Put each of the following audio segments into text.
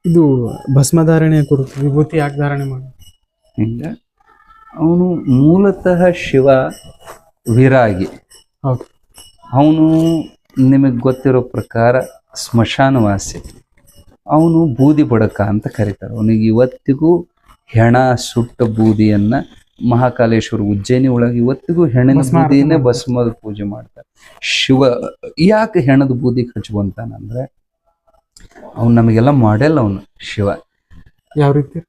ಇದು ಭಸ್ಮಧಾರಣೆ ಕುರಿತು ವಿಭೂತಿ ಯಾಕೆ ಧಾರಣೆ ಮಾಡಿ? ಹಿಂಗ ಅವನು ಮೂಲತಃ ಶಿವ ವಿರಾಗಿ. ಹೌದು. ಅವನು ನಿಮಗೆ ಗೊತ್ತಿರೋ ಪ್ರಕಾರ ಸ್ಮಶಾನವಾಸಿ. ಅವನು ಬೂದಿ ಬಡಕ ಅಂತ ಕರೀತಾರೆ. ಅವನಿಗೆ ಇವತ್ತಿಗೂ ಹೆಣ ಸುಟ್ಟ ಬೂದಿಯನ್ನ ಮಹಾಕಾಲೇಶ್ವರ ಉಜ್ಜಯಿನಿ ಒಳಗೆ ಇವತ್ತಿಗೂ ಹೆಣ್ಣಿನ ಬೂದಿನೇ ಭಸ್ಮದ ಪೂಜೆ ಮಾಡ್ತಾರೆ. ಶಿವ ಯಾಕೆ ಹೆಣದ ಬೂದಿ ಹಚ್ಕೊಂತಾನಂದ್ರೆ ಅವ್ನು ನಮಗೆಲ್ಲ ಮಾಡೆಲ್. ಅವನು ಶಿವ ಯಾವ ರೀತಿ?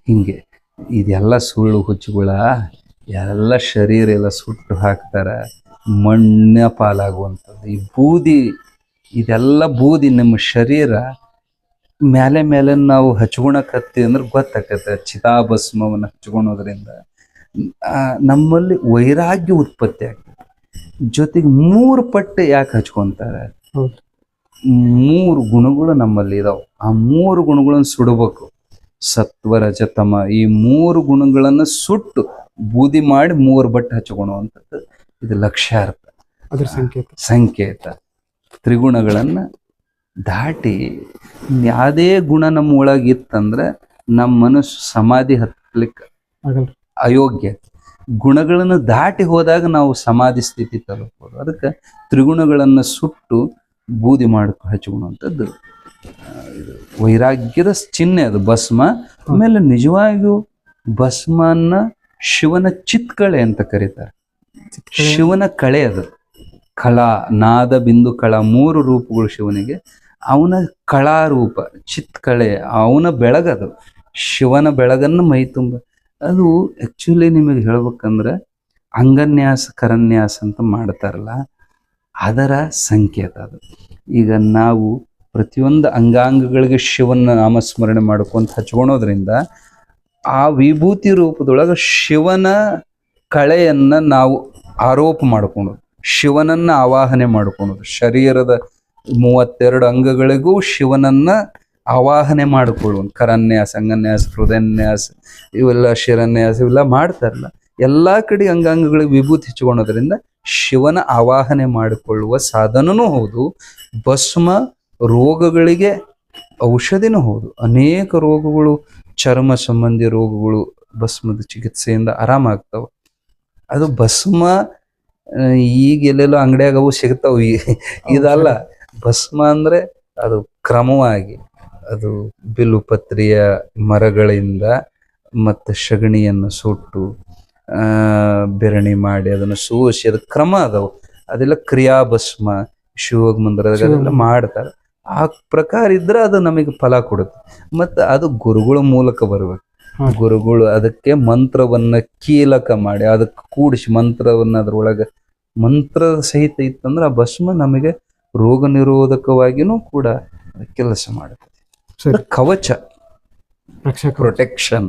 ಹಿಂಗೆ ಇದೆಲ್ಲ ಸುಳ್ಳು ಹುಚ್ಚುಗಳ ಎಲ್ಲ ಶರೀರ ಎಲ್ಲ ಸುಟ್ಟು ಹಾಕ್ತಾರ, ಮಣ್ಣ ಪಾಲಾಗುವಂಥದ್ದು. ಈ ಬೂದಿ ಇದೆಲ್ಲ ಬೂದಿ ನಮ್ಮ ಶರೀರ ಮೇಲೆ ಮೇಲೆ ನಾವು ಹಚ್ಕೊಳಕತ್ತೀವಿ ಅಂದ್ರೆ ಗೊತ್ತಾಕತ್ತೆ. ಚಿತಾಭಸ್ಮವನ್ನು ಹಚ್ಕೊಳೋದ್ರಿಂದ ನಮ್ಮಲ್ಲಿ ವೈರಾಗ್ಯ ಉತ್ಪತ್ತಿ ಆಗ್ತದೆ. ಜೊತೆಗೆ 3 ಪಟ್ಟು ಯಾಕೆ ಹಚ್ಕೊಂತಾರೆ? 3 ಗುಣಗಳು ನಮ್ಮಲ್ಲಿ ಇದಾವೆ. ಆ 3 ಗುಣಗಳನ್ನು ಸುಡಬೇಕು. ಸತ್ವ ರಜತಮ ಈ 3 ಗುಣಗಳನ್ನು ಸುಟ್ಟು ಬೂದಿ ಮಾಡಿ 3 ಬಟ್ಟೆ ಹಚ್ಕೊಳುವಂಥದ್ದು ಇದು ಲಕ್ಷ್ಯಾರ್ಥ, ಅದ್ರ ಸಂಕೇತ. ತ್ರಿಗುಣಗಳನ್ನ ದಾಟಿ ಯಾವುದೇ ಗುಣ ನಮ್ಮ ಒಳಗೆ ಇತ್ತಂದ್ರೆ ನಮ್ಮ ಮನಸ್ಸು ಸಮಾಧಿ ಹತ್ತಲಿಕ್ಕೆ ಅಯೋಗ್ಯ. ಗುಣಗಳನ್ನು ದಾಟಿ ಹೋದಾಗ ನಾವು ಸಮಾಧಿ ಸ್ಥಿತಿ ತಲುಪಬಹುದು. ಅದಕ್ಕೆ ತ್ರಿಗುಣಗಳನ್ನು ಸುಟ್ಟು ಬೂದಿ ಹಚ್ಕೊಳ್ಳುವಂಥದ್ದು ಇದು ವೈರಾಗ್ಯದ ಚಿಹ್ನೆ. ಅದು ಭಸ್ಮ. ಆಮೇಲೆ ನಿಜವಾಗಿಯೂ ಭಸ್ಮನ್ನ ಶಿವನ ಚಿತ್ಕಳೆ ಅಂತ ಕರೀತಾರೆ. ಶಿವನ ಕಳೆ ಅದು. ಕಳ, ನಾದ, ಬಿಂದು, ಕಳ 3 ರೂಪಗಳು ಶಿವನಿಗೆ. ಅವನ ಕಳಾರೂಪ ಚಿತ್ಕಳೆ, ಅವನ ಬೆಳಗದು. ಶಿವನ ಬೆಳಗನ್ನು ಮೈ ತುಂಬ. ಅದು ಆ್ಯಕ್ಚುಲಿ ನಿಮಗೆ ಹೇಳ್ಬೇಕಂದ್ರೆ ಅಂಗನ್ಯಾಸ ಕರನ್ಯಾಸ ಅಂತ ಮಾಡ್ತಾರಲ್ಲ, ಅದರ ಸಂಕೇತ ಅದು. ಈಗ ನಾವು ಪ್ರತಿಯೊಂದು ಅಂಗಾಂಗಗಳಿಗೆ ಶಿವನ ನಾಮಸ್ಮರಣೆ ಮಾಡ್ಕೊಂತ ಹಚ್ಕೊಳೋದ್ರಿಂದ ಆ ವಿಭೂತಿ ರೂಪದೊಳಗೆ ಶಿವನ ಕಳೆಯನ್ನು ನಾವು ಆರೋಪ ಮಾಡ್ಕೊಳೋದು, ಶಿವನನ್ನ ಆವಾಹನೆ ಮಾಡ್ಕೊಳೋದು. ಶರೀರದ 32 ಅಂಗಗಳಿಗೂ ಶಿವನನ್ನ ಆವಾಹನೆ ಮಾಡಿಕೊಳ್ಳುವಂಥ ಕರನ್ಯಾಸ, ಅಂಗನ್ಯಾಸ, ಹೃದಯನ್ಯಾಸ, ಇವೆಲ್ಲ ಶಿರನ್ಯಾಸ ಇವೆಲ್ಲ ಮಾಡ್ತಾರಲ್ಲ. ಎಲ್ಲ ಕಡೆ ಅಂಗಾಂಗಗಳಿಗೆ ವಿಭೂತಿ ಹಚ್ಕೊಳೋದ್ರಿಂದ ಶಿವನ ಆವಾಹನೆ ಮಾಡಿಕೊಳ್ಳುವ ಸಾಧನನೂ ಹೌದು. ಭಸ್ಮ ರೋಗಗಳಿಗೆ ಔಷಧಿನೂ ಹೌದು. ಅನೇಕ ರೋಗಗಳು, ಚರ್ಮ ಸಂಬಂಧಿ ರೋಗಗಳು ಭಸ್ಮದ ಚಿಕಿತ್ಸೆಯಿಂದ ಆರಾಮಾಗ್ತವೆ. ಅದು ಭಸ್ಮ ಈಗ ಎಲ್ಲೆಲ್ಲೋ ಅಂಗಡಿಯಾಗ ಅವು ಸಿಗ್ತಾವ. ಇದಲ್ಲ ಭಸ್ಮ ಅಂದ್ರೆ ಅದು ಕ್ರಮವಾಗಿ ಅದು ಬಿಲ್ಲುಪತ್ರಿಯ ಮರಗಳಿಂದ ಮತ್ತು ಸಗಣಿಯನ್ನು ಸುಟ್ಟು ಬೆರಣಿ ಮಾಡಿ ಅದನ್ನು ಸೋಸಿ ಅದು ಕ್ರಮ ಅದಾವು. ಅದೆಲ್ಲ ಕ್ರಿಯಾಭಸ್ಮ ಶಿವೋಗ ಮಂದಿರದಾಗೆಲ್ಲ ಮಾಡ್ತಾರೆ. ಆ ಪ್ರಕಾರ ಇದ್ರೆ ಅದು ನಮಗೆ ಫಲ ಕೊಡುತ್ತೆ. ಮತ್ತು ಅದು ಗುರುಗಳ ಮೂಲಕ ಬರ್ಬೇಕು. ಗುರುಗಳು ಅದಕ್ಕೆ ಮಂತ್ರವನ್ನ ಕೀಲಕ ಮಾಡಿ ಅದಕ್ಕೆ ಕೂಡಿಸಿ ಮಂತ್ರವನ್ನ ಅದ್ರೊಳಗೆ ಮಂತ್ರ ಸಹಿತ ಇತ್ತಂದ್ರೆ ಆ ಭಸ್ಮ ನಮಗೆ ರೋಗ ನಿರೋಧಕವಾಗಿನೂ ಕೂಡ ಕೆಲಸ ಮಾಡುತ್ತೆ. ಕವಚ, ಪ್ರೊಟೆಕ್ಷನ್.